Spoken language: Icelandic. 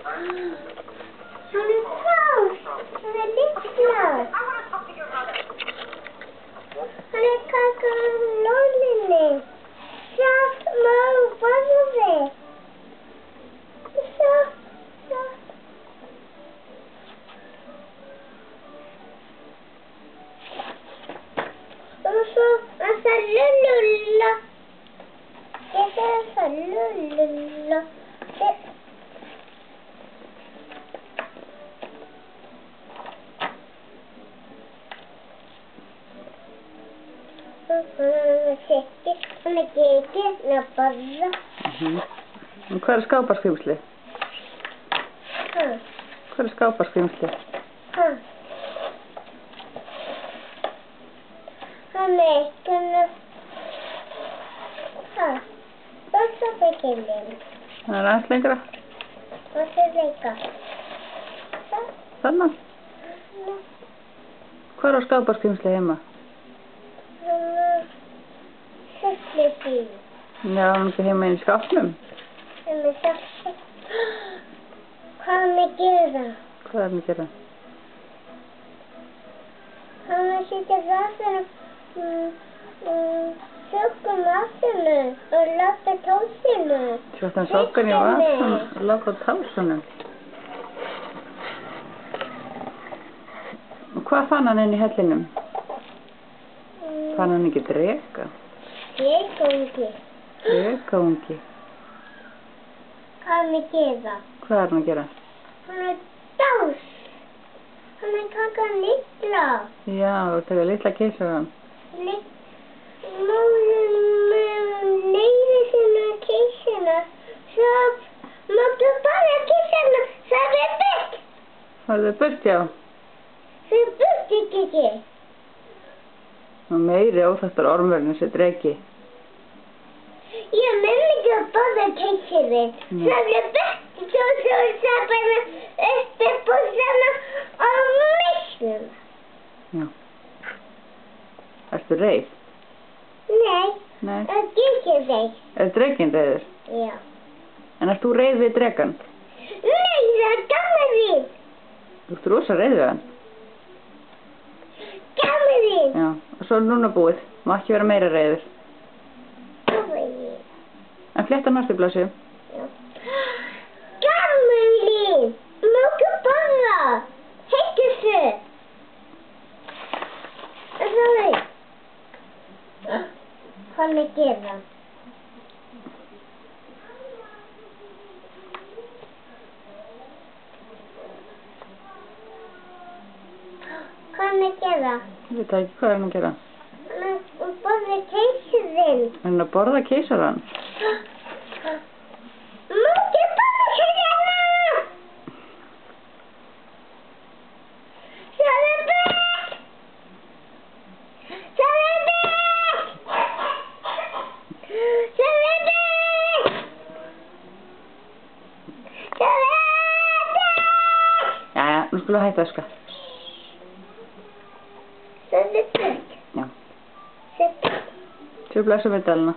Hann er klár. Hann er líklar. Hann er kakað á lóninni. Sjátt má borði. Sjátt. Og svo að það lullulla. Ég sagði það lullulla. Hann er gekið að borða. Hvað er skáparskrimsli? Hvað er skáparskrimsli? Hann er ekki Börsabekillin. Það er aðeins lengra. Og það leika. Þannig? Hvað er skáparskrimsli heima? Sjöflubíl. Já, hann er ekki heima inn í skápnum. Hvað er hann að gera? Hvað er hann að gera? Hann er að setja rafinu sökum vatninu og láta tósinu. Sjótt hann sokkan í vatn og láta tásunum. Og hvað fann hann inn í hellinum? Fann hann ekki dreka? Drekaungi. Drekaungi. Hvað er hann að gera? Hvað er hann að gera? Hann er dás. Hann er kakað litla. Já, þú tekur litla keisaran. Leiði sinna keisana. Svo máttu bara keisana. Það er burt. Það er burt, já. Það er burt ekki. Og meiri óþættur ormurinn þessi dreki. Ég menn ekki að borða keisarinn. Það er burt. Svo það bara uppi búsana og misnum. Já. Ertu reið? Nei. Nei. Það er ekki reið. Er drekinn reiður? Já. En ert þú reið við drekan? Nei, það er gaman við. Þú ert rosa reið við hann. Gaman við. Já. Og svo er núna búið. Má ekki vera meira reiður. Gaman við. En flétta næstu blássu. Já. Gaman við. Máttu borða. Heitir þau. Það er það. Hvað er að gera? Hvað er að gera? Ég veit ekki hvað er hann að gera. Hann er að borða keisarinn. Er hann að borða keisaran? Máttu borða keisarinn! Það er burt! Það er burt! Það er burt! Það er burt! Jæja, nú skulum við hætta öskra. Það er burt. Já. Það er burt. Sjö blessu við delna.